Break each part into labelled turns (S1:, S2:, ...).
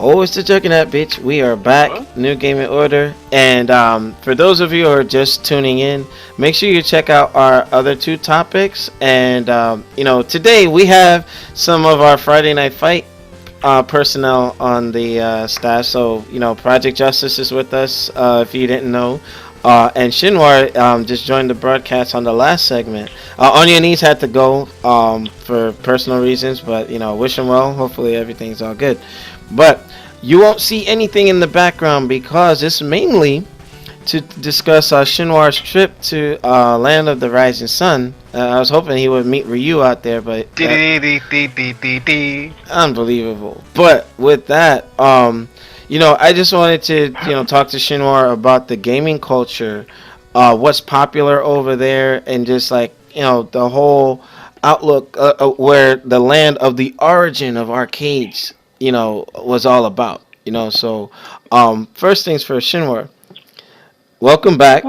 S1: Oh, it's the Juggernaut, bitch. We are back, New Gaming Order. And for those of you who are just tuning in, make sure you check out our other two topics. And, today we have some of our Friday Night Fight personnel on the staff. So, Project Justice is with us, if you didn't know. And Shinwar just joined the broadcast on the last segment. On Your Knees had to go for personal reasons, but, wish him well. Hopefully everything's all good. But you won't see anything in the background because it's mainly to discuss Shinwar's trip to Land of the Rising Sun. I was hoping he would meet Ryu out there, but unbelievable. But with that, I just wanted to talk to Shinwar about the gaming culture, what's popular over there, and just like the whole outlook where the land of the origin of arcades was all about, so first things first, Shinwar, welcome back,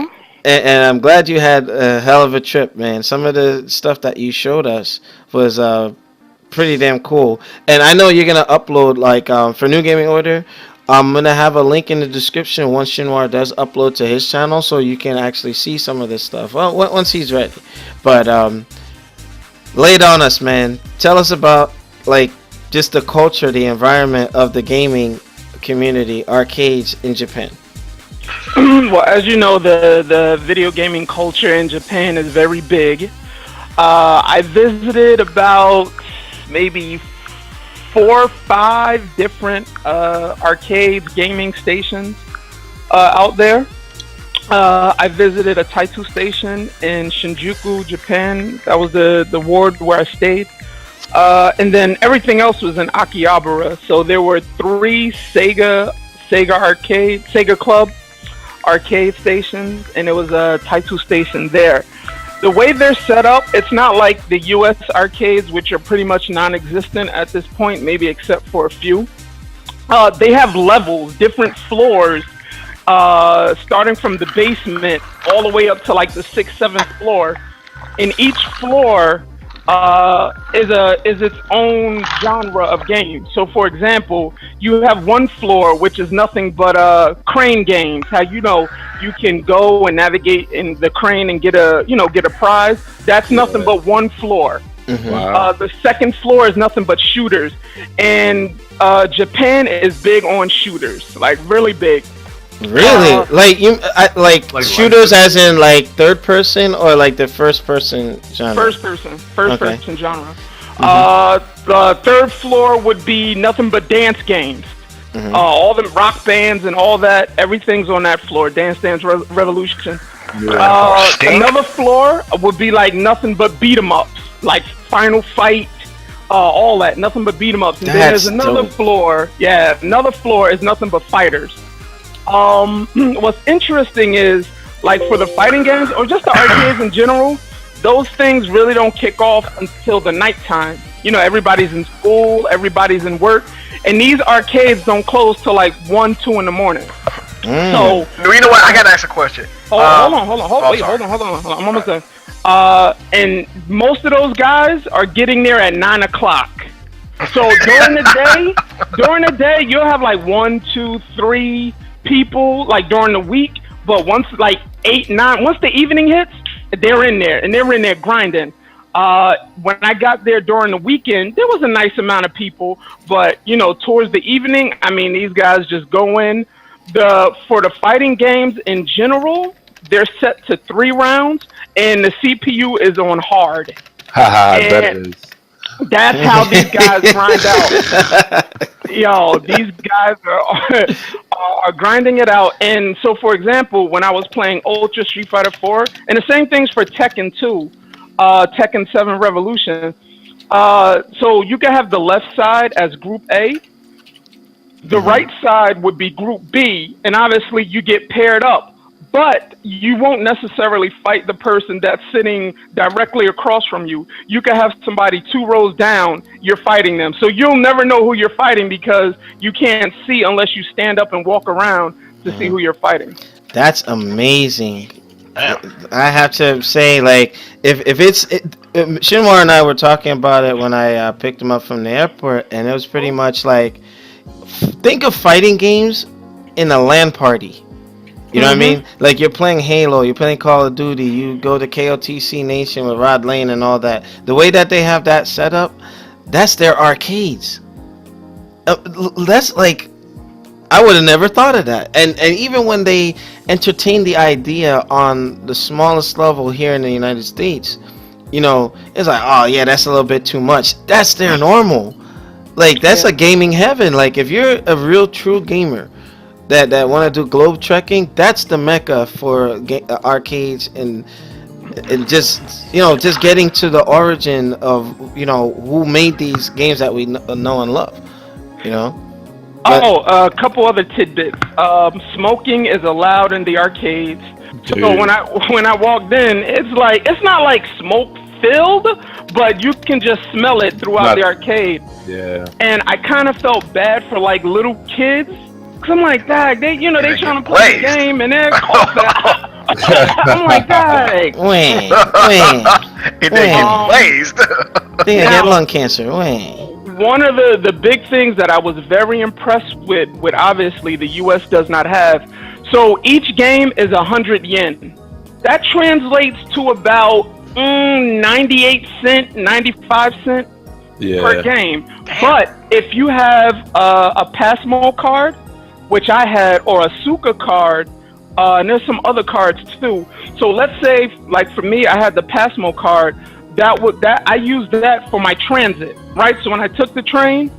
S1: and I'm glad you had a hell of a trip, man. Some of the stuff that you showed us was pretty damn cool, and I know you're gonna upload for New Gaming Order. I'm gonna have a link in the description once Shinwar does upload to his channel, so you can actually see some of this stuff. Well, once he's ready, but lay it on us, man. Tell us about just the culture, the environment of the gaming community, arcades in Japan.
S2: Well, as you know, the video gaming culture in Japan is very big. I visited about maybe 4 or 5 different arcades, gaming stations out there. I visited a Taitsu station in Shinjuku, Japan. That was the ward where I stayed. And then everything else was in Akihabara. So there were 3 Sega Club arcade stations, and it was a Taitsu station there. The way they're set up, it's not like the US arcades, which are pretty much non-existent at this point, maybe except for a few. They have levels, different floors, starting from the basement all the way up to the 6th, 7th floor. And each floor is its own genre of game. So, for example, you have one floor which is nothing but crane games. How you can go and navigate in the crane and get a prize. That's nothing but one floor. Mm-hmm. Wow. The second floor is nothing but shooters, and Japan is big on shooters, really big.
S1: Really? Like shooters as in third person or the first person genre?
S2: First person genre. Mm-hmm. The third floor would be nothing but dance games. Mm-hmm. All the rock bands and all that, everything's on that floor. Dance Revolution. Yeah. Another floor would be nothing but beat 'em ups, like Final Fight, all that, nothing but beat 'em ups. And then there's another floor. Yeah, another floor is nothing but fighters. What's interesting is, for the fighting games or just the arcades in general, those things really don't kick off until the nighttime. Everybody's in school, everybody's in work, and these arcades don't close till 1, 2 in the morning. So,
S3: you know what? I gotta ask a question.
S2: Hold on. I'm almost done. And most of those guys are getting there at 9 o'clock. So during the day, you'll have 1, 2, 3 people during the week, but once 8, 9, once the evening hits, they're in there and they're in there grinding. When I got there during the weekend, there was a nice amount of people, but towards the evening, these guys just go in. For the fighting games in general, they're set to 3 rounds, and the CPU is on hard.
S4: Haha, that is.
S2: That's how these guys grind out. These guys are grinding it out. And so, for example, when I was playing Ultra Street Fighter 4, and the same thing's for Tekken 2, Tekken 7 Revolution. So you can have the left side as Group A. The right side would be Group B, and obviously you get paired up. But you won't necessarily fight the person that's sitting directly across from you. You can have somebody 2 rows down, you're fighting them. So you'll never know who you're fighting because you can't see unless you stand up and walk around to see who you're fighting.
S1: That's amazing. I have to say, if it's... Shinwar and I were talking about it when I picked him up from the airport, and it was pretty much think of fighting games in a LAN party. You know what I
S2: Mhm.
S1: mean? Like you're playing Halo, you're playing Call of Duty, you go to KOTC Nation with Rod Lane and all that. The way that they have that set up, that's their arcades. That's like I would have never thought of that. And even when they entertained the idea on the smallest level here in the United States, it's like, oh yeah, that's a little bit too much. That's their normal. Like that's a
S2: Yeah.
S1: gaming heaven. Like if you're a real true gamer that want to do globe trekking, that's the mecca for arcades and just getting to the origin of who made these games that we know and love. You know, but
S2: Oh, a couple other tidbits. Smoking is allowed in the arcades. So when
S3: Dude.
S2: I when I walked in, it's not like smoke filled, but you can just smell it throughout
S3: Not,
S2: the arcade.
S3: yeah.
S2: And I kind of felt bad for like little kids, cause I'm like, Dad, they
S4: They
S2: trying
S4: get
S2: to play the
S4: blazed.
S2: game and they're coughing. I'm like, Dad.
S1: wait, wait,
S4: And they get
S2: Um,
S4: blazed.
S1: they get
S2: Now,
S1: lung cancer. Wait.
S2: one of the big things that I was very impressed with obviously the U.S. does not have. So each game is 100 yen. That translates to about 98 cent, 95 cent per
S3: Yeah.
S2: game. But if you have a Passmo card, which I had, or a Suka card, and there's some other cards too. So let's say, like for me, I had the Passmo card. That I used that for my transit, right? So when I took the train,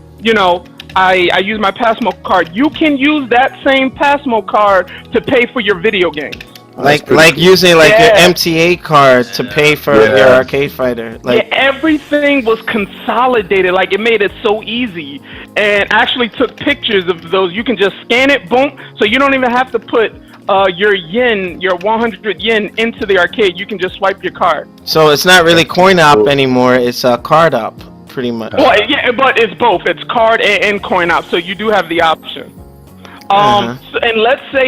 S2: I used my Passmo card. You can use that same Passmo card to pay for your video games.
S1: Like
S3: pretty
S1: like
S3: cool.
S1: using like your
S2: Yeah.
S1: MTA card to pay for
S3: Yeah.
S1: your arcade fighter. Like
S2: Yeah, everything was consolidated. Like it made it so easy. And I actually took pictures of those. You can just scan it, boom. So you don't even have to put your 100 yen into the arcade. You can just swipe your card.
S1: so it's not really coin op
S3: Cool.
S1: anymore. It's a card op pretty much.
S2: Well, yeah, but it's both. It's card and coin op. So you do have the option. And let's say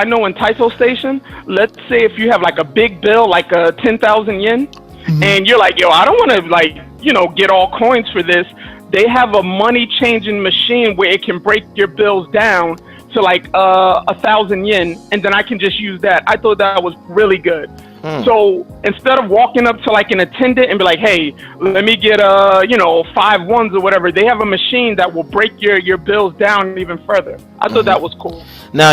S2: I know in Taito Station, let's say if you have like a big bill, like a 10,000 yen, and you're like, yo, I don't want to get all coins for this. They have a money changing machine where it can break your bills down to like 1,000 yen, and then I can just use that. I thought that was really good. So instead of walking up to like an attendant and be like, hey, let me get 5 ones or whatever, they have a machine that will break your bills down even further. I thought that was cool.
S1: Now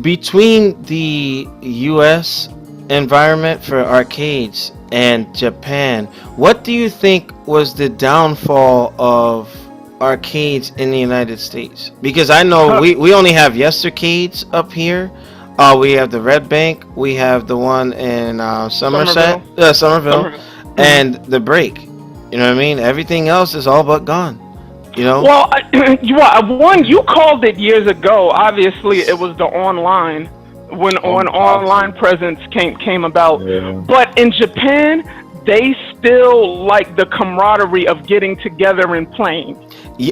S1: between the U.S. environment for arcades and Japan, what do you think was the downfall of arcades in the United States? Because I know we only have Yestercades up here. We have the Red Bank. We have the one in Somerset, Somerville, and the Break. You know what I mean? Everything else is all but gone.
S2: Well, one you called it years ago. Obviously, it was the online when online presence came about.
S3: Yeah.
S2: But in Japan, they still like the camaraderie of getting together and playing.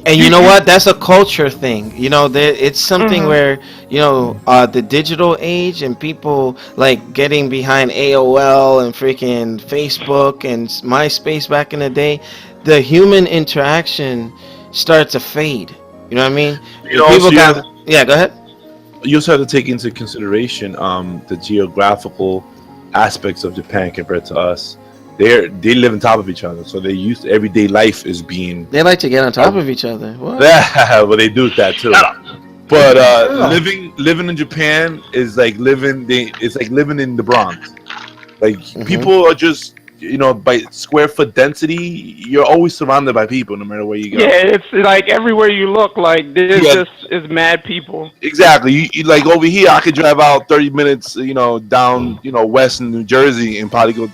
S1: And you know what? That's a culture thing. It's something where the digital age and people like getting behind AOL and freaking Facebook and MySpace back in the day. The human interaction starts to fade. You know what I mean? Yeah. Go ahead.
S3: You also have to take into consideration the geographical aspects of Japan compared to us. They live on top of each other, so they used to everyday life as being.
S1: They like to get on top of each other. What?
S3: Well, they do that too. But living in Japan is like living. It's like living in the Bronx. Like people are just by square foot density, you're always surrounded by people no matter where you go.
S2: Yeah, it's like everywhere you look, like there's just is mad people.
S3: Exactly. You like over here, I could drive out 30 minutes, down, west in New Jersey and probably go,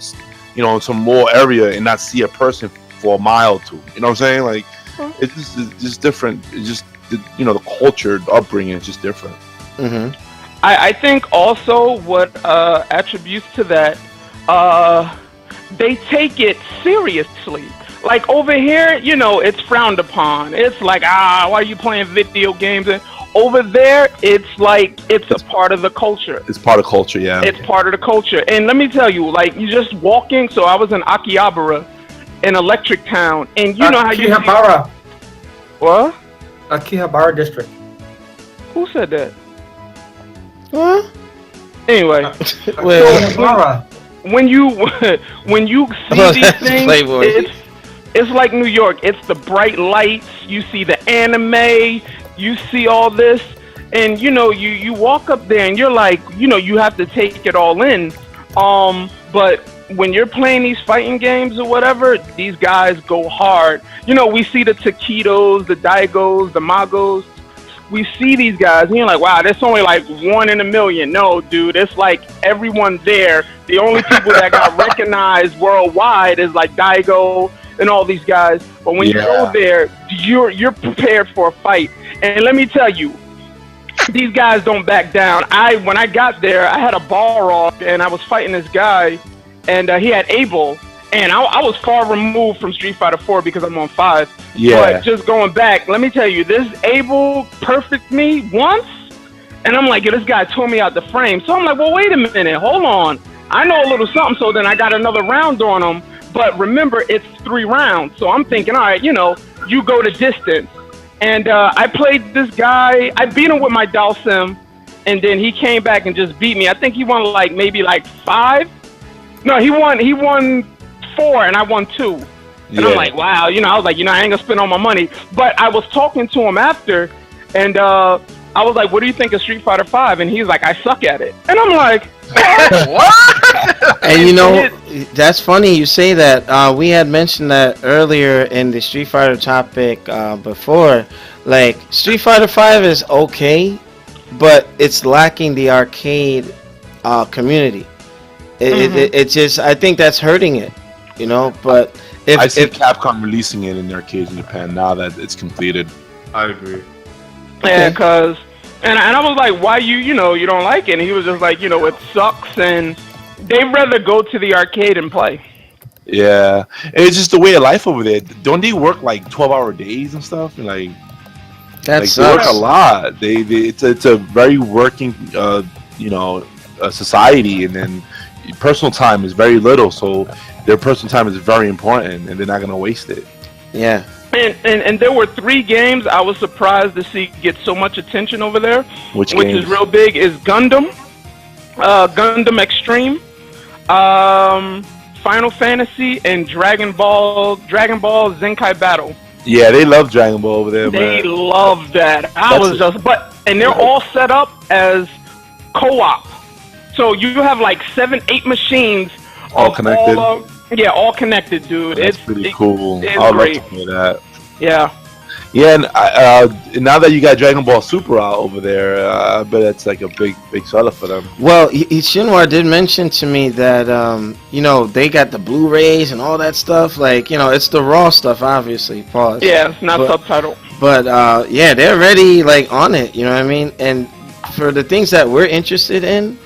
S3: some more area and not see a person for a mile or two. You know what I'm saying? Like, it's just different. It's just, the culture, the upbringing is just different.
S2: I think also what attributes to that, they take it seriously. Like over here, it's frowned upon. It's like, why are you playing video games? And over there, it's like it's a part of the culture.
S3: It's part of culture, yeah.
S2: It's part of the culture. And let me tell you, like you just walking. So I was in Akihabara, in Electric Town, and you know how you
S5: Akihabara.
S2: what?
S4: Akihabara district.
S2: Who said that?
S1: What?
S2: Anyway,
S1: Wait.
S4: Akihabara.
S2: when you when you see
S1: Oh,
S2: these
S1: that's
S2: things,
S1: Playboy.
S2: it's like New York. It's the bright lights. You see the anime. You see all this, and you walk up there and you're like, you have to take it all in. But when you're playing these fighting games or whatever, these guys go hard. We see the taquitos, the daigos, the magos. We see these guys, and you're like, wow, that's only like 1 in a million. No, dude, it's like everyone there. The only people that got recognized worldwide is like Daigo and all these guys. But when you go there, you're prepared for a fight. And let me tell you, these guys don't back down. When I got there, I had a Balrog, and I was fighting this guy, and he had Abel. And I was far removed from Street Fighter 4 because I'm on 5.
S3: Yeah.
S2: But just going back, let me tell you, this Abel perfect me once, and I'm like, this guy tore me out the frame. So I'm like, well, wait a minute, hold on. I know a little something, so then I got another round on him. But remember, it's 3 rounds. So I'm thinking, all right, you go to distance. And I played this guy. I beat him with my Dalsim, and then he came back and just beat me. I think he won maybe 5. No, he won 4 and I won 2. And I'm like, wow, I was like, I ain't gonna spend all my money. But I was talking to him after, and I was like, what do you think of Street Fighter 5? And he's like, I suck at it. And I'm like, what?
S1: And that's funny you say that. We had mentioned that earlier in the Street Fighter topic before. Like, Street Fighter 5 is okay, but it's lacking the arcade community. It just, I think that's hurting it. But
S3: I see Capcom releasing it in the arcades in Japan now that it's completed.
S5: I agree.
S2: Yeah, cause and I was like, why you don't like it? And he was just like, it sucks, and they'd rather go to the arcade and play.
S3: Yeah, it's just the way of life over there. Don't they work like 12-hour days and stuff? And they work a lot. It's a very working society, and then personal time is very little. So their personal time is very important, and they're not gonna waste it.
S1: Yeah.
S2: And there were 3 games I was surprised to see get so much attention over there. Which is real big is Gundam, Gundam Extreme, Final Fantasy, and Dragon Ball Zenkai Battle.
S3: Yeah, they love Dragon Ball over there.
S2: They love that. And they're all set up as co-op. So you have 7, 8 machines.
S3: All connected.
S2: All connected, dude.
S3: That's pretty cool.
S2: It's
S3: I'd
S2: great.
S3: love to play that.
S2: Yeah.
S3: Yeah, and now that you got Dragon Ball Super out over there, I bet it's like a big seller for them.
S1: Well, Shinwar did mention to me that they got the Blu-rays and all that stuff. It's the raw stuff, obviously. Pause.
S2: Yeah, it's not subtitled.
S1: But they're already on it. You know what I mean? And for the things that we're interested in,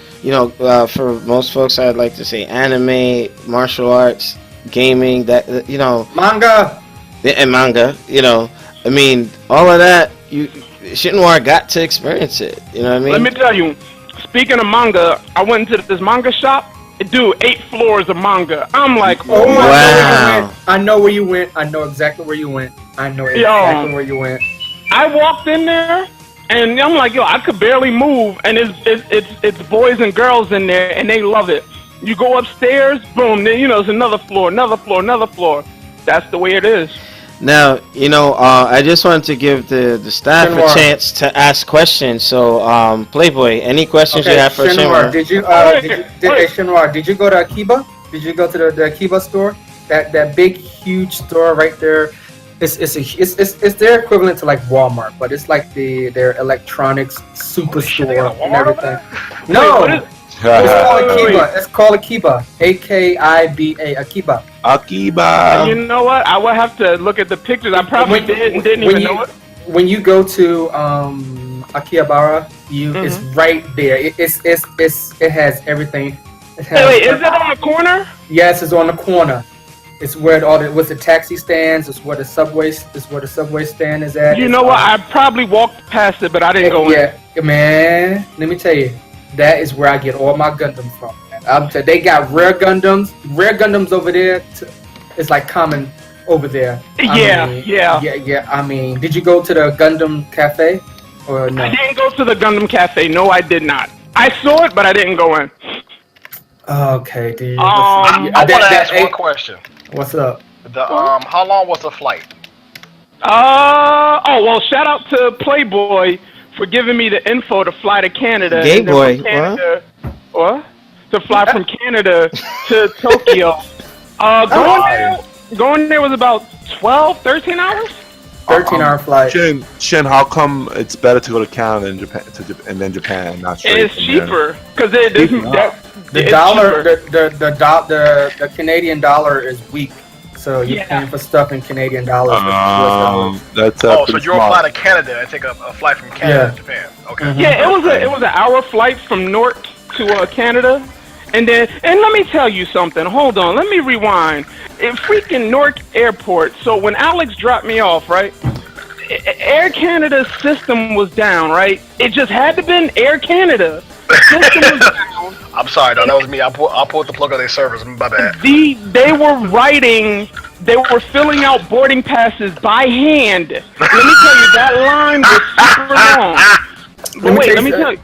S1: for most folks, I'd like to say anime, martial arts, gaming,
S4: Manga.
S1: And manga, I mean, all of that, Shinwar got to experience it, you know what I mean?
S2: Let me tell you, speaking of manga, I went into this manga shop, dude, 8 floors of manga. I'm like, oh my
S1: wow.
S2: God.
S4: I know where you went. I know exactly where you went. Where you went.
S2: I walked in there, and I'm like, I could barely move, and it's boys and girls in there, and they love it. You go upstairs, boom, then it's another floor. That's the way it is.
S1: Now, I just wanted to give the staff a chance to ask questions. So, Playboy, any questions you have for Shinwar?
S4: Shinwar, did you go to Akiba? Did you go to the Akiba store? That big, huge store right there. It's their equivalent to Walmart, but it's like their electronics superstore and everything. No. It's called Akiba. A-K-I-B-A. Akiba.
S3: Akiba.
S2: You know what? I would have to look at the pictures. I probably didn't even know it.
S4: When you go to Akihabara, it's right there. It has everything.
S2: Wait, is it on the corner?
S4: Yes, it's on the corner. It's where with the taxi stands. It's where the subway stand is at.
S2: You know what? I probably walked past it, but I didn't go in.
S4: Yeah, man. Let me tell you. That is where I get all my Gundams from. They got rare Gundams. Rare Gundams over there. It's like common over there.
S2: Yeah.
S4: I mean, did you go to the Gundam Cafe or no?
S2: I didn't go to the Gundam Cafe. No, I did not. I saw it, but I didn't go in.
S4: Okay, dude.
S5: I want to ask one question.
S4: What's up?
S5: How long was the flight?
S2: Well, shout out to Playboy for giving me the info to fly to Canada.
S1: Gay boy,
S2: what? To fly from Canada to Tokyo. Going there was about 12, 13 hours.
S4: 13-hour flight.
S3: Shin, how come it's better to go to Canada and Japan and then Japan, not straight?
S2: It's cheaper because
S4: The Canadian dollar is weak, so you're paying for stuff in Canadian dollars.
S3: That's
S5: so you'll fly to Canada and take a flight from Canada to Japan. Okay.
S2: Mm-hmm. Yeah, it was an hour flight from Newark to Canada, and let me tell you something. Hold on, let me rewind. In freaking Newark Airport. So when Alex dropped me off, right? Air Canada's system was down, right? It just had to been Air Canada. System was down.
S5: I'm sorry, no, that was me. I pulled the plug on their servers. My bad.
S2: They were filling out boarding passes by hand. Let me tell you, that line was super long. But wait, let me tell you.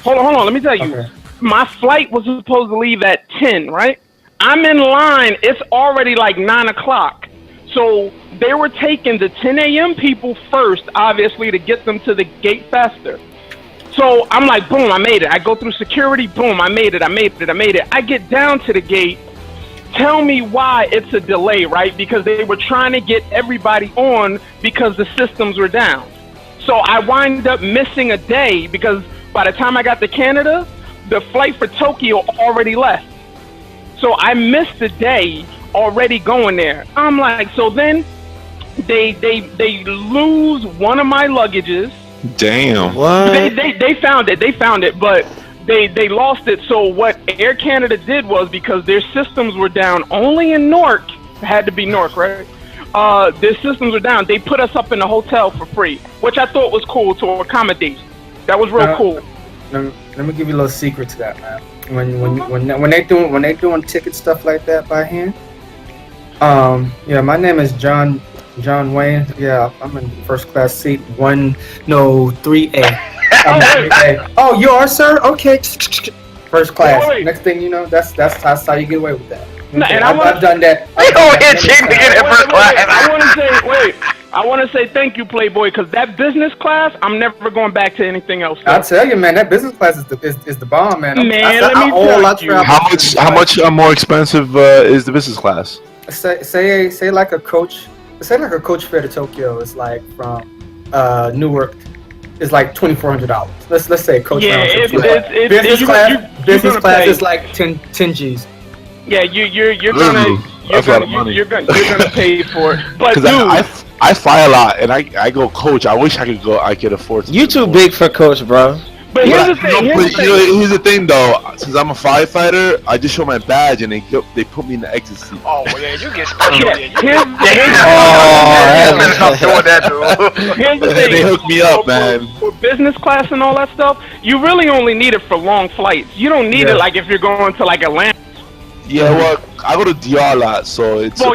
S2: Hold on, let me tell you. Okay. My flight was supposed to leave at 10, right? I'm in line. It's already like 9 o'clock. So they were taking the 10 a.m. people first, obviously, to get them to the gate faster. So I'm like, boom, I made it. I go through security. Boom, I made it. I get down to the gate. Tell me why it's a delay, right? Because they were trying to get everybody on because the systems were down. So I wind up missing a day because by the time I got to Canada, the flight for Tokyo already left. So I missed a day already going there. I'm like, so then they lose one of my luggages.
S3: Damn.
S1: What?
S2: They found it, but they lost it. So what Air Canada did was, because their systems were down only in Newark, had to be Newark, right? Their systems were down. They put us up in the hotel for free, which I thought was cool to accommodate. That was real cool.
S4: Let me give you a little secret to that, man. When they doing ticket stuff like that by hand. My name is John Wayne. Yeah, I'm in first class seat 3A. Oh, you are, sir? Okay. First class.
S2: Wait.
S4: Next thing you know, that's how you get away with that.
S2: No, and
S4: I've done that.
S2: I want to say thank you, Playboy, because that business class, I'm never going back to anything else.
S4: I tell you, man, that business class is the bomb, man.
S2: Let me tell you.
S3: How much more expensive is the business class?
S4: Say like a coach. Say like a coach fare to Tokyo is like from Newark. Is like $2,400. Let's say coach.
S2: Yeah,
S4: business class is like 10 G's.
S2: Yeah, you're gonna pay for it. But dude,
S3: I fly a lot and I go coach. I wish I could afford to.
S1: You too big for coach, bro.
S2: But here's the thing.
S3: Here's the thing, though. Since I'm a firefighter, I just show my badge and they put me in the exit seat.
S5: Oh, well, yeah, you get special.
S2: Stop doing that, dude. Here's the thing.
S3: They hooked me up, man.
S2: For business class and all that stuff, you really only need it for long flights. You don't need it like if you're going to like Atlanta.
S3: Yeah, well, I go to DR a lot, so it's 4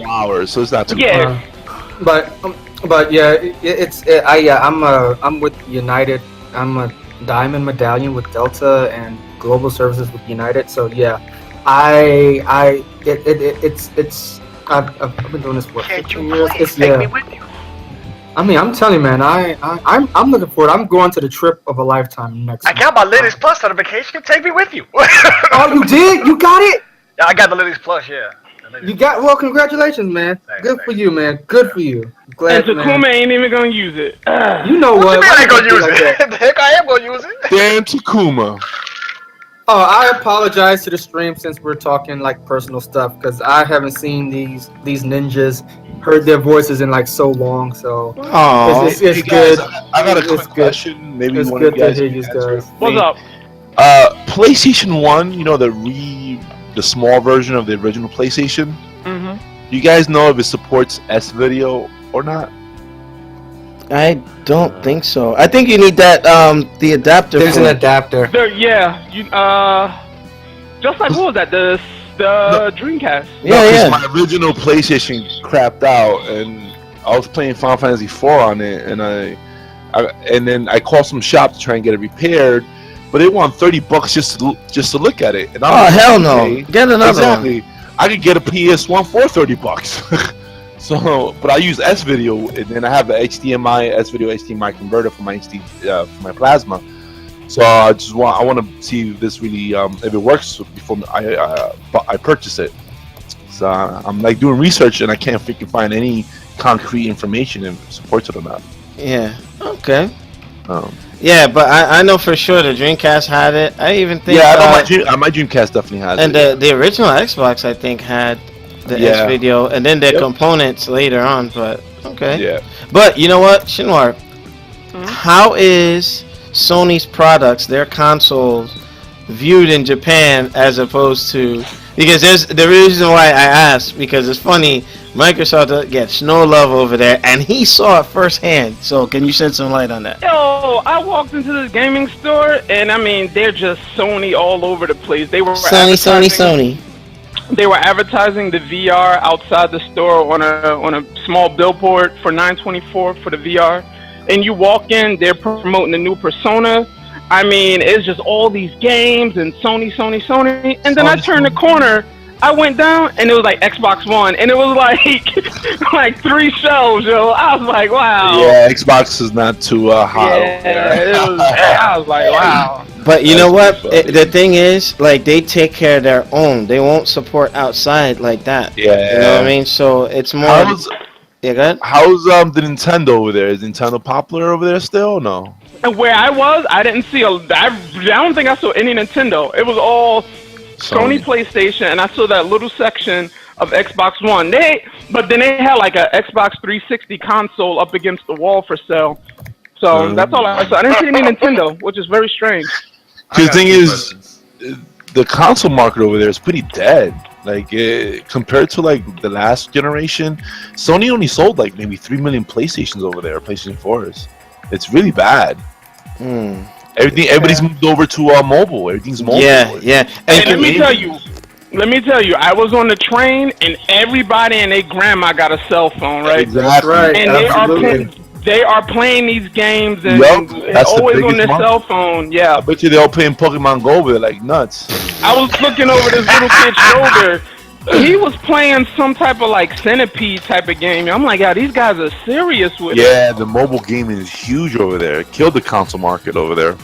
S3: hours, so it's not too far.
S4: But yeah, I'm with United. I'm a Diamond Medallion with Delta and Global Services with United. So yeah, I've been doing this for 15 years.
S5: Take me with you.
S4: I mean, I'm telling you, man, I'm looking forward. I'm going to the trip of a lifetime next month.
S5: I got my Ladies Plus certification. Take me with you.
S4: Oh, you did? You got it?
S5: Yeah, I got the Ladies Plus, yeah.
S4: Well, congratulations, man. Good for you, man. Good for you. Glad,
S2: and Takuma ain't even gonna use it.
S4: You know what?
S5: I ain't gonna use it. The heck I am gonna use it.
S3: Damn Takuma.
S4: Oh, I apologize to the stream since we're talking like personal stuff, because I haven't seen these ninjas, heard their voices in like so long. So it's
S3: hey
S4: good.
S3: Guys, I got a quick question. Maybe
S4: it's
S3: one
S4: good
S3: of you guys
S4: to hear you guys.
S2: What's up?
S3: PlayStation 1, you know, the small version of the original PlayStation.
S2: Mm-hmm.
S3: You guys know if it supports S-Video or not?
S1: I don't think so. I think you need that the adapter.
S4: There's an adapter.
S2: Just like what was that? The Dreamcast.
S1: Yeah, yeah.
S3: My original PlayStation crapped out, and I was playing Final Fantasy 4 on it, and then I called some shop to try and get it repaired, but they want $30 just to look at it. And
S1: Oh hell no!
S3: okay,
S1: Get another
S3: exactly. I could get a PS1 for $30. So, but I use S video, and then I have an S video HDMI converter for my for my plasma. So I want to see if this really if it works before I purchase it. So I'm like doing research, and I can't freaking find any concrete information and supports it or not.
S1: Yeah. Okay. Yeah, but I know for sure the Dreamcast had it. I even think.
S3: Yeah, I know my Dreamcast definitely has
S1: and
S3: it.
S1: And the original Xbox, I think, had the
S3: Yeah.
S1: S video, and then the components later on. But okay.
S3: Yeah.
S1: But you know what, Shinwar? How is Sony's products, their consoles, viewed in Japan as opposed to? Because there's the reason why I asked, because it's funny. Microsoft gets no love over there, and he saw it firsthand. So, can you shed some light on that?
S2: Yo, I walked into this gaming store, and I mean, they're just Sony all over the place. They were
S1: Sony.
S2: They were advertising the VR outside the store on a small billboard for $9.24 for the VR. And you walk in, they're promoting the new Persona. I mean, it's just all these games and Sony. And then I turned the corner. I went down and it was like Xbox One, and it was like like 3 shelves, yo. I was like, wow.
S3: Yeah, Xbox is not too hot.
S2: I was like, wow.
S1: But you know what? The thing is, like, they take care of their own. They won't support outside like that.
S3: Yeah.
S1: You know what I mean? So it's more. Yeah, go ahead.
S3: How's the Nintendo over there? Is Nintendo popular over there still? Or no.
S2: And where I was, I didn't see I don't think I saw any Nintendo. It was all Sony PlayStation, and I saw that little section of Xbox One. But then they had like a Xbox 360 console up against the wall for sale. So that's all I saw. I didn't see any Nintendo, which is very strange.
S3: The thing is, the console market over there is pretty dead. Like compared to like the last generation, Sony only sold like maybe 3 million PlayStations over there, PlayStation 4s. It's really bad. Everybody's moved over to mobile. Everything's mobile.
S1: Yeah.
S2: And let me tell you, I was on the train, and everybody and their grandma got a cell phone, right?
S3: Exactly.
S4: Right.
S2: And they are playing these games and always on their cell phone. Yeah.
S3: I bet you they're all playing Pokemon Go over there like nuts.
S2: I was looking over this little kid's shoulder. He was playing some type of like Centipede type of game. I'm like, yeah, these guys are serious with it.
S3: Yeah, the mobile gaming is huge over there. It killed the console market over there.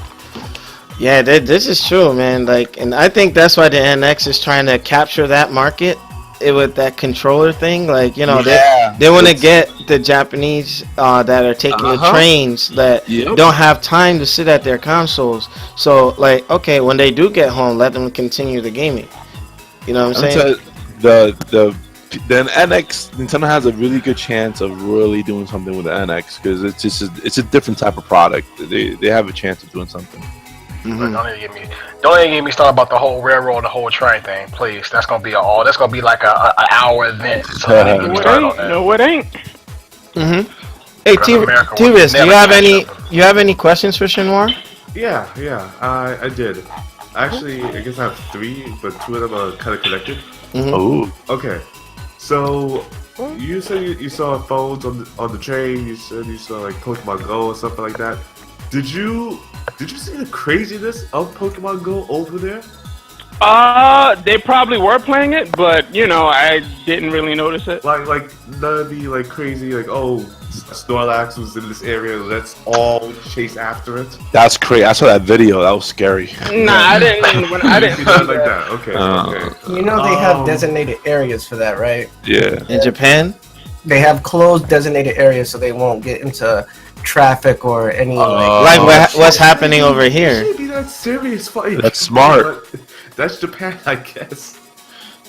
S1: Yeah, this is true, man. Like, and I think that's why the NX is trying to capture that market with that controller thing. Like, you know, they want to get the Japanese that are taking the trains that don't have time to sit at their consoles. So, like, okay, when they do get home, let them continue the gaming. You know what I'm saying?
S3: The NX, Nintendo has a really good chance of really doing something with the NX because it's a different type of product. They have a chance of doing something.
S5: Don't even get me started about the whole railroad and the whole train thing, please. That's gonna be like an hour event. So
S2: no, it ain't.
S1: Hey, T-Riz, do you have any questions for Shinwar?
S6: Yeah, I did. Actually, I guess I have 3, but 2 of them are kind of connected.
S3: Oh.
S6: Okay. So you said you saw phones on the train. You said you saw like Pokemon Go or something like that. Did you see the craziness of Pokemon Go over there?
S2: They probably were playing it, but you know, I didn't really notice it.
S6: Like none of the like crazy like Snorlax was in this area. Let's all chase after it.
S3: That's crazy. I saw that video. That was scary.
S2: Nah, I didn't see
S6: that like that. Okay.
S7: You know they have designated areas for that, right?
S3: Yeah.
S1: In Japan,
S7: they have closed designated areas so they won't get into traffic or any
S1: what's happening over here.
S6: It shouldn't be that serious fight.
S3: That's smart.
S6: That's Japan, I guess.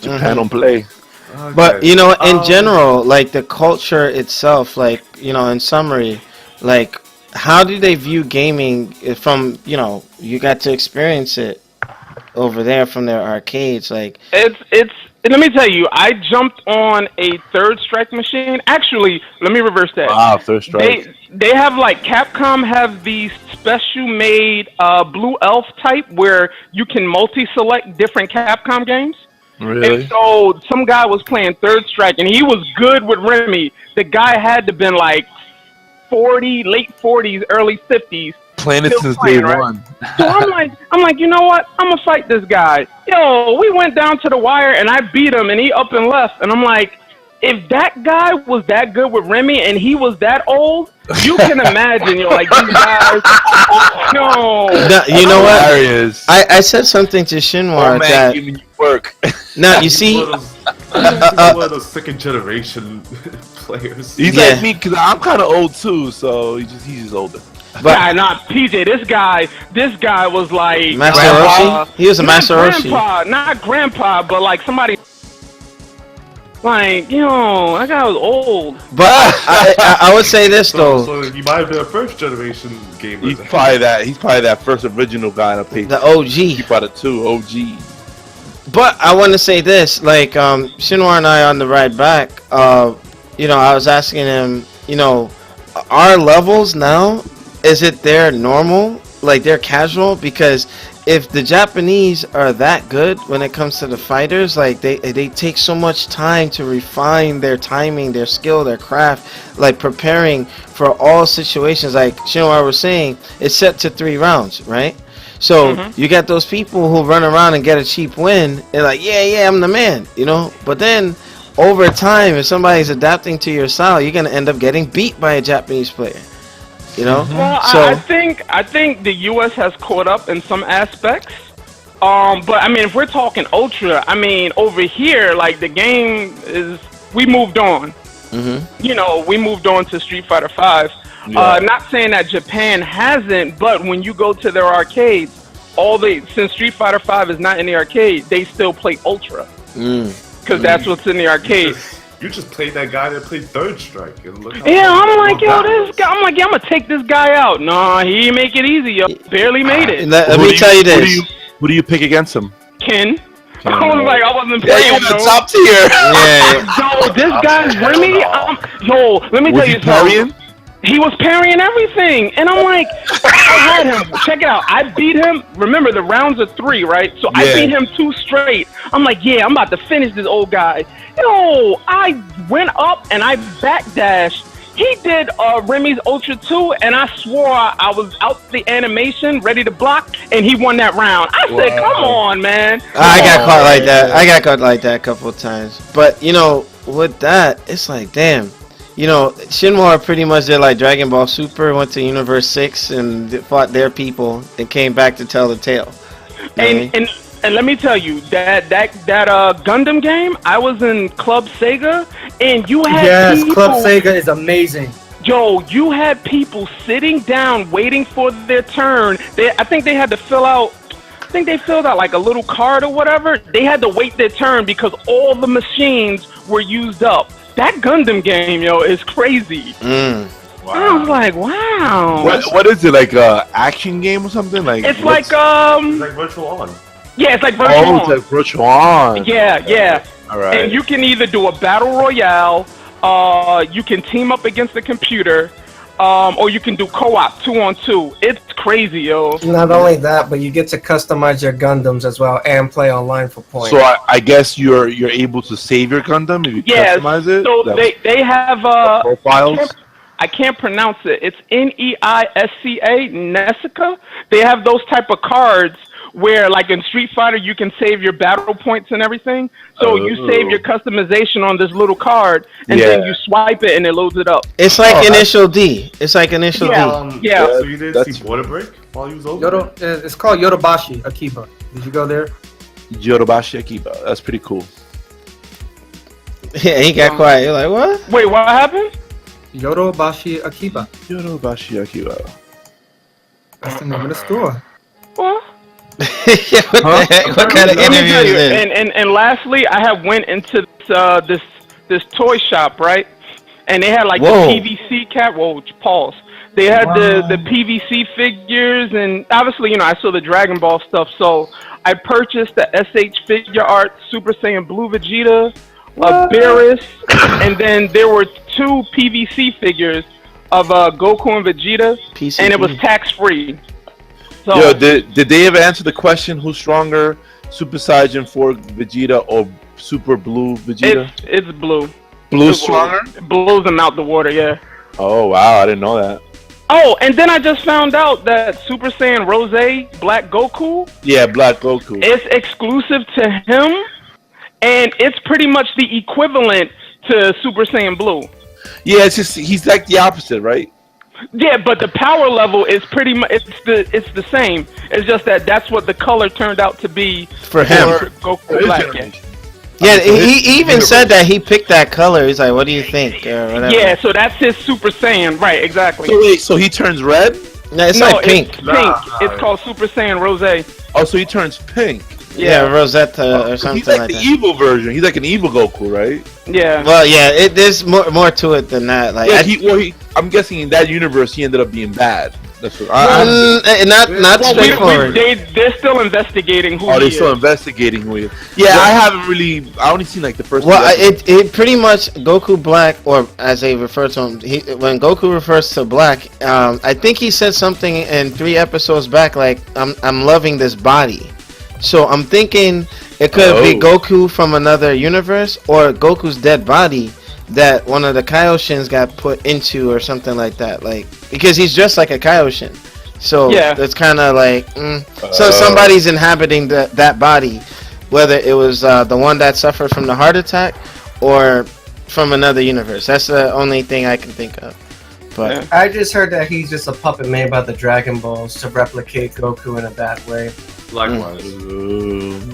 S3: Japan don't play.
S6: Okay.
S1: But you know, in general, like the culture itself, like, you know, in summary, like how do they view gaming from, you know, you got to experience it over there from their arcades, like
S2: it's. Let me tell you, I jumped on a Third Strike machine. Actually, let me reverse that.
S3: Wow, Third Strike.
S2: They have like Capcom have the special made Blue Elf type where you can multi-select different Capcom games.
S3: Really?
S2: And so some guy was playing third strike, and he was good with Remy. The guy had to been like 40, late 40s, early 50s.
S3: Playing it
S2: Still
S3: since
S2: playing,
S3: day
S2: right?
S3: one.
S2: So I'm like, you know what? I'm gonna fight this guy. Yo, we went down to the wire, and I beat him, and he up and left. And I'm like, if that guy was that good with Remy, and he was that old, you can imagine, like these guys. No,
S1: You know what?
S3: Hilarious.
S1: I said something to Shinwar
S3: Oh, man,
S1: that
S3: giving you work.
S1: now you see.
S6: He's one of those second generation players.
S3: He's
S1: Yeah.
S3: like me because I'm kind of old too, so he's just older.
S1: But
S2: nah, not PJ. This guy was like
S1: Master
S2: grandpa.
S1: Roshi? He was a
S2: Not
S1: Master Roshi.
S2: grandpa, not grandpa, but like somebody. Like, that guy was old.
S1: But I would say this though.
S6: So he might have been a first generation gamer.
S3: He's probably that first original guy in a paper.
S1: The OG.
S3: He probably two OG.
S1: But I want to say this, like Shinwar and I on the ride back, I was asking him, our levels now, is it their normal, like they're casual? Because if the Japanese are that good when it comes to the fighters, like they take so much time to refine their timing, their skill, their craft, like preparing for all situations. Like Shinwar was saying, it's set to 3 rounds, right? So you got those people who run around and get a cheap win. They're like, yeah, I'm the man, But then over time, if somebody's adapting to your style, you're gonna end up getting beat by a Japanese player.
S2: Well,
S1: So
S2: I think the U.S. has caught up in some aspects. But I mean, if we're talking Ultra, I mean, over here, like the game we moved on. We moved on to Street Fighter 5.
S3: Yeah.
S2: Not saying that Japan hasn't, but when you go to their arcades, since Street Fighter 5 is not in the arcade, they still play Ultra because that's what's in the arcade.
S6: You just played that guy that played Third Strike. And look how
S2: I'm like,
S6: that
S2: this
S6: was.
S2: guy. I'm like, yeah, I'm gonna take this guy out. Nah, he didn't make it easy. Yo. Barely made it.
S1: let me tell you this.
S3: Who do you pick against him?
S2: Ken. I was like, I wasn't
S3: Yeah,
S2: playing.
S3: you the
S2: though.
S3: top tier.
S1: Yeah.
S2: Yo, this guy's Remy. Let me
S3: Was
S2: tell
S3: he
S2: you something.
S3: parrying?
S2: He was parrying everything, and I'm like, I had him. Check it out. I beat him. Remember, the rounds are 3, right? So I
S3: Yeah.
S2: beat him 2 straight. I'm like, yeah, I'm about to finish this old guy. I went up and I backdashed. He did Remy's Ultra 2, and I swore I was out the animation, ready to block, and he won that round. I said, come on, man.
S1: I got caught like that. I got caught like that a couple of times. But with that, it's like, damn. Shinwar pretty much did like Dragon Ball Super, went to Universe 6 and fought their people and came back to tell the tale.
S2: And let me tell you, that Gundam game, I was in Club Sega, and you had people,
S4: Club Sega is amazing.
S2: Yo, you had people sitting down waiting for their turn. I think they had to fill out. I think they filled out like a little card or whatever. They had to wait their turn because all the machines were used up. That Gundam game, is crazy.
S3: Wow.
S2: I was like, wow.
S3: What is it, like a action game or something? Like
S2: It's like
S6: It's like Virtual On.
S2: yeah, it's like Virtual
S3: Oh,
S2: On.
S3: it's like Virtual On.
S2: Yeah.
S3: All right.
S2: And you can either do a battle royale, you can team up against the computer, or you can do co-op 2-on-2. It's crazy, yo.
S7: Not only that, but you get to customize your Gundams as well and play online for points.
S3: So I guess you're able to save your Gundam if you customize it.
S2: So they have
S3: profiles.
S2: I can't pronounce it. It's Neisca, Nesica. They have those type of cards where, like in Street Fighter, you can save your battle points and everything. So you save your customization on this little card, and then you swipe it, and it loads it up.
S1: It's like Initial D. It's like Initial D.
S2: Yeah.
S6: So you didn't see Water Break while you was over?
S4: It's called Yodobashi Akiba. Did you go there?
S3: Yodobashi Akiba. That's pretty cool.
S1: Yeah, he got quiet. You're like, what?
S2: Wait, what happened?
S4: Yodobashi Akiba.
S3: Yodobashi Akiba.
S4: That's the name of the store.
S2: What?
S1: Yeah, what the heck? What kind of
S2: Let me
S1: interview
S2: tell
S1: is
S2: you,
S1: this?
S2: and lastly, I have went into this toy shop, right? And they had like
S1: Whoa.
S2: the PVC cap. Whoa, pause. They had the PVC figures, and obviously, I saw the Dragon Ball stuff. So I purchased the SH Figure Art Super Saiyan Blue Vegeta, Beerus, and then there were 2 PVC figures of Goku and Vegeta, and it was tax free. So,
S3: Yo, did they ever answer the question who's stronger, Super Saiyan 4 Vegeta or Super Blue Vegeta?
S2: It's blue.
S3: Blue stronger?
S2: Blows them out the water, yeah.
S3: Oh wow, I didn't know that.
S2: Oh, and then I just found out that Super Saiyan Rose Black Goku
S3: Yeah, Black Goku.
S2: is exclusive to him, and it's pretty much the equivalent to Super Saiyan Blue.
S3: Yeah, it's just he's like the opposite, right?
S2: Yeah, but the power level is pretty much it's the same. It's just that that's what the color turned out to be
S1: For him.
S2: Goku Black. Yeah.
S1: Yeah, he even said that he picked that color. He's like, "What do you think?" Or whatever.
S2: Yeah, so that's his Super Saiyan, right? Exactly.
S3: So wait, so he turns red?
S1: No, it's
S2: No,
S1: like pink.
S2: It's pink. It's called Super Saiyan Rose.
S3: Oh, so he turns pink.
S1: Yeah, Rosetta or something
S3: He's like
S1: like
S3: the
S1: that.
S3: evil version. He's like an evil Goku, right?
S2: Yeah.
S1: Well, yeah, there's more to it than that. Like,
S3: Yeah, I'm guessing in that universe he ended up being bad. That's what
S1: not
S2: Well,
S1: straightforward.
S2: they're still investigating who
S3: Oh,
S2: he
S3: they're
S2: is.
S3: still investigating who he is. Yeah, I haven't really. I only seen like the first.
S1: Well,
S3: two episodes.
S1: it pretty much Goku Black, or as they refer to him, when Goku refers to Black, I think he said something in 3 episodes back, like I'm loving this body. So I'm thinking it could be Goku from another universe or Goku's dead body that one of the Kaioshins got put into or something like that. Like, because he's dressed like a Kaioshin. So
S2: Yeah.
S1: it's kind of like, so somebody's inhabiting that body, whether it was the one that suffered from the heart attack or from another universe. That's the only thing I can think of. But
S2: Yeah.
S7: I just heard that he's just a puppet made by the Dragon Balls to replicate Goku in a bad way.
S6: Likewise.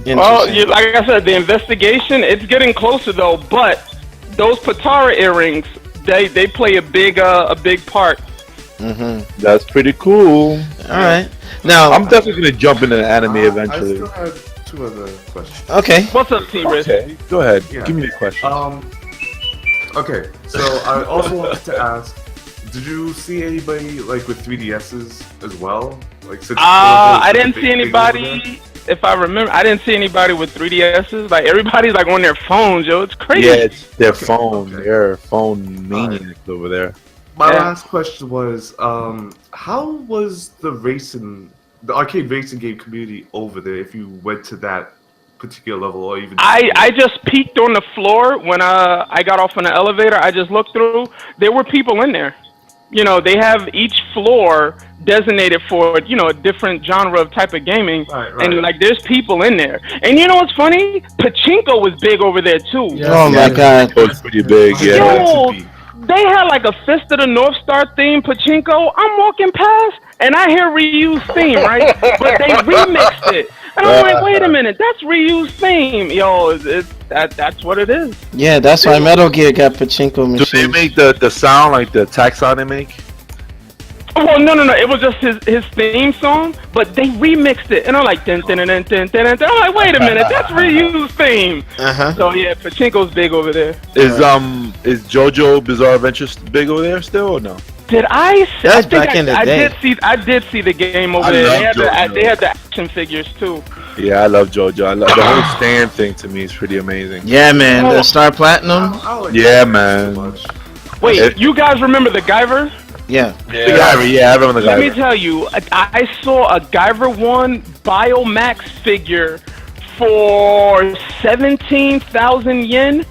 S2: Well, like I said, the investigation, it's getting closer though. But those Patara earrings, they play a big part.
S3: That's pretty cool.
S1: all right, now
S3: I'm definitely gonna jump into the anime
S6: I
S3: eventually.
S6: still have 2 other questions.
S1: okay.
S2: What's up, T-Riz?
S3: Okay, go ahead.
S6: Yeah.
S3: Give me the question.
S6: Okay, so I also wanted to ask, did you see anybody like with 3DSs as well? Like, since
S2: I didn't see anybody. If I remember, I didn't see anybody with 3DSs. Like everybody's like on their phones, yo. It's crazy.
S3: Yeah, it's their phone.
S6: okay.
S3: They're phone maniacs over there.
S6: My
S2: Yeah.
S6: last question was, how was the arcade racing game community over there? If you went to that particular level, or even
S2: I just peeked on the floor when I got off on the elevator. I just looked through. There were people in there. You know, they have each floor designated for, you know, a different genre of type of gaming.
S6: Right.
S2: And like there's people in there. And you know what's funny? Pachinko was big over there too.
S4: Yeah.
S1: Oh my god.
S3: It was pretty big, yeah.
S2: Yo, they had like a Fist of the North Star theme Pachinko. I'm walking past and I hear Ryu's theme, right? But they remixed it. And I'm like, wait a minute, that's Ryu's theme. Yo, that's what it is.
S1: Yeah, that's why Metal Gear got pachinko
S3: Do
S1: machines.
S3: they make the sound like the attack sound they make?
S2: Well, no. It was just his theme song, but they remixed it. And I'm like, dun, dun, dun, dun, dun, dun, dun. I'm like, wait a minute, that's Ryu's theme.
S1: Uh-huh.
S2: So yeah, Pachinko's big over there.
S3: Is JoJo Bizarre Adventure big over there still or no?
S2: Did I?
S1: That's
S2: I think
S1: back in the
S2: I
S1: day.
S2: did see the game over
S3: I
S2: there.
S3: love JoJo.
S2: They had the action figures too.
S3: Yeah, I love JoJo. I love the whole stand thing. To me is pretty amazing.
S1: Yeah, man, the Star Platinum.
S3: Yeah, man.
S6: So much.
S2: Wait,
S3: It-
S2: you guys remember the Guyver?
S1: Yeah.
S3: The Guyver, yeah, I remember the
S2: Let me
S3: Guyver.
S2: tell you, I saw a Guyver 1 Biomax figure for 17,000 yen.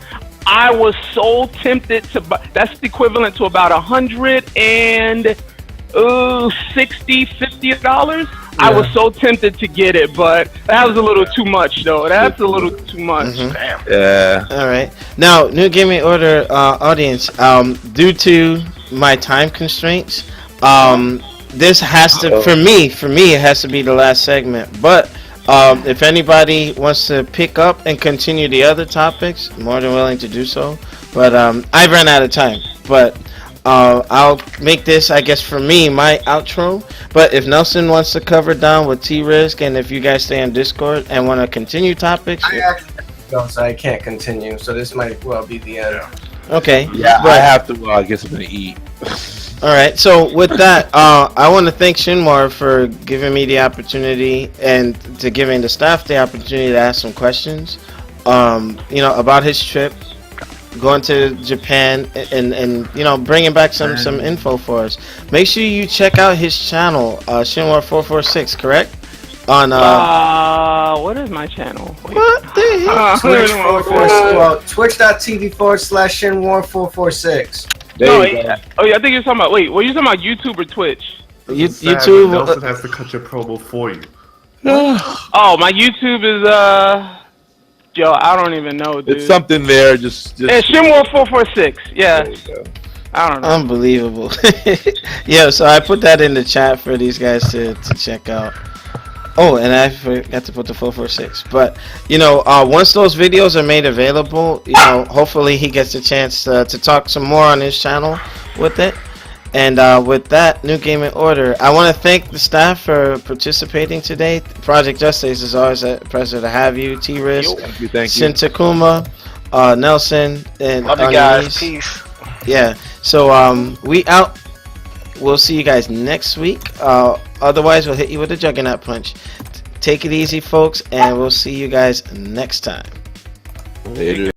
S2: I was so tempted to buy. That's equivalent to about $160-$50. I was so tempted to get it, but that was a little too much, though. That's a little too much.
S5: Damn.
S3: Yeah.
S1: All right. Now, New Gaming Order audience, due to my time constraints, this has to, for me, it has to be the last segment. But if anybody wants to pick up and continue the other topics, more than willing to do so. But I've run out of time. But I'll make this, I guess, for me, my outro. But if Nelson wants to cover down with T-Risk, and if you guys stay on Discord and want to continue topics,
S7: I actually don't, so I can't continue. So this might well be the end.
S1: okay.
S3: Yeah, I
S1: But-
S3: have to get something to eat.
S1: All right. So with that, I want to thank Shinwar for giving me the opportunity and to giving the staff the opportunity to ask some questions. You know, about his trip, going to Japan, and you know, bringing back some info for us. Make sure you check out his channel, Shinwar 446. Correct? On
S2: what is my channel? Wait.
S1: what the hell?
S7: Twitch.tv/Shinwar446.
S2: No, yeah, I think you're talking about. Wait, were you talking about YouTube or Twitch?
S1: YouTube.
S6: Nelson has to cut your promo for you.
S2: Oh, my YouTube is yo, I don't even know, dude.
S3: It's something there. Just
S2: It's Shinwar 446. Yeah. I don't know.
S1: Unbelievable. Yeah, so I put that in the chat for these guys to check out. Oh, and I forgot to put the 446. But, you know, once those videos are made available, you know, hopefully he gets a chance to talk some more on his channel with it. And with that, New Gaming Order, I want to thank the staff for participating today. Project Justice is always a pleasure to have you. T-Risk,
S3: Thank you.
S1: Sintakuma, Nelson, and
S5: Love you guys. Peace.
S1: Yeah, so we out. We'll see you guys next week. Otherwise, we'll hit you with a Juggernaut Punch. Take it easy, folks, and we'll see you guys next time.
S3: Later.